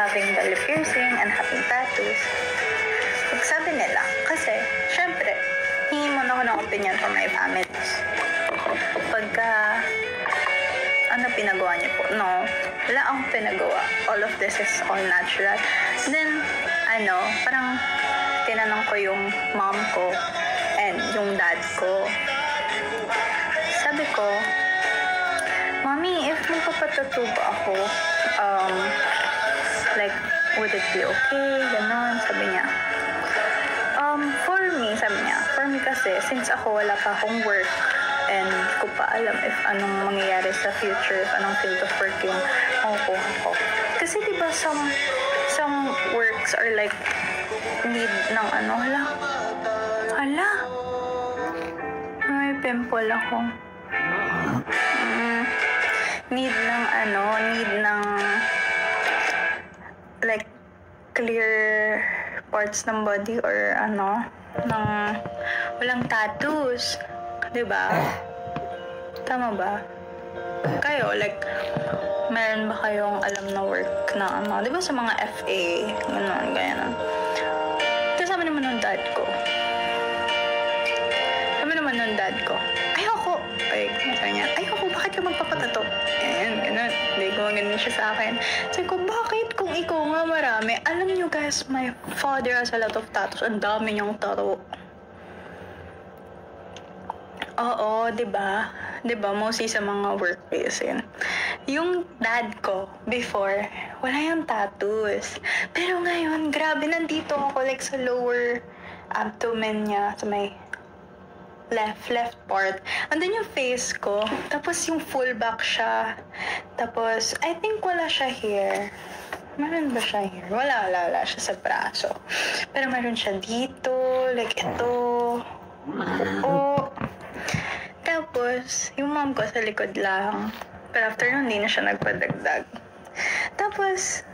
having the lip piercing and having tattoos. Sabi nila, kasi, syempre, hingi muna ako ng opinion from my families. Pagka, ano pinagawa niyo po? No, wala akong pinagawa. All of this is all natural. Then, parang tinanong ko yung mom ko and yung dad ko. Sabi ko, Mommy, if magpapatattoo ba ako, like, would it be okay? Ganon, sabi niya. For me kasi, since ako wala pa akong work, and ko pa alam if anong mangyayari sa future, if anong field of work yung makukuha ko. Kasi diba some works are like need ng hala, may pimple ako. Need ng like clear parts ng body or walang tattoos. Diba? Tama ba? Kayo, like, meron ba kayong alam na work na diba sa mga FA, gano'n. Kasama naman ng dad ko. Ayoko. Ayoko, bakit ka magpapatato? Gano'n. Hindi ko ganun siya sa akin. Sabi ko, bakit kung ikaw nga marami? Alam nyo guys, my father has a lot of tattoos. Ang dami niyang tattoo. Oo, diba? Mostly sa mga workplace yun. Yung dad ko, before, wala yung tattoos. Pero ngayon, grabe, nandito ako, like, sa lower abdomen niya, sa may left part. Andun yung face ko. Tapos yung full back siya. Tapos, I think wala siya here. Meron ba siya here? Wala siya sa braso. Pero meron siya dito, like ito. Oo. Tapos, yung mom ko sa likod lang. Pero after nun, hindi na siya nagpadagdag. Tapos,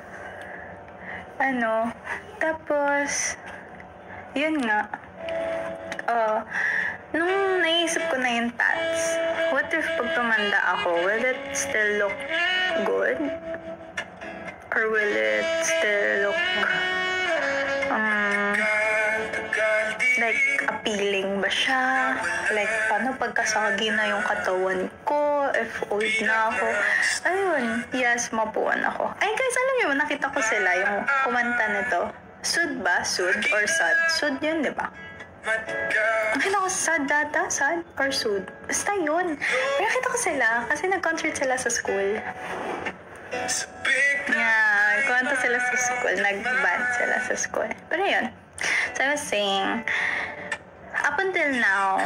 yun nga. Nung naisip ko na yung tats, what if pag tumanda ako, will it still look good? Or will it still look, like, appealing ba siya? Like, paano pagkasagi na yung katawan ko? If old na ako? Ayun, yes, mapuan ako. Ay guys, alam niyo, nakita ko sila, yung kumanta nito. Sud ba? Sud or sad? Sud yun, di ba? Nakita ko sad data? Sad or sud? Basta yun. Nakita ko sila kasi nag-concert sila sa school. Yeah, kumanta sila sa school. Nag-band sila sa school. Pero yun. So I was saying, up until now,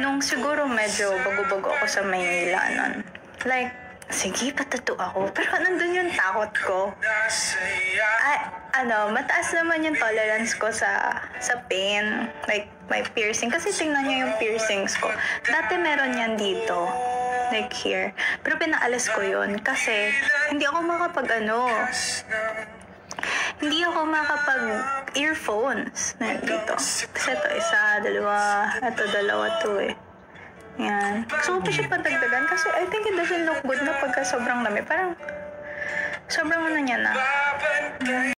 nung siguro medyo bago-bago ako sa Maynila nun, like, sige, patato ako. Pero nandun yung takot ko. Mataas naman yung tolerance ko sa pain. Like, my piercing. Kasi tingnan nyo yung piercings ko. Dati meron yan dito. Like here. Pero pinaalis ko yun. Kasi, hindi ako makapag-earphones na dito. Kasi ito, isa, dalawa. Ito, dalawa to eh. Yan. Gusto ko pa siya padagdagan kasi I think it doesn't look good na pagka sobrang lami. Parang, sobrang niya na.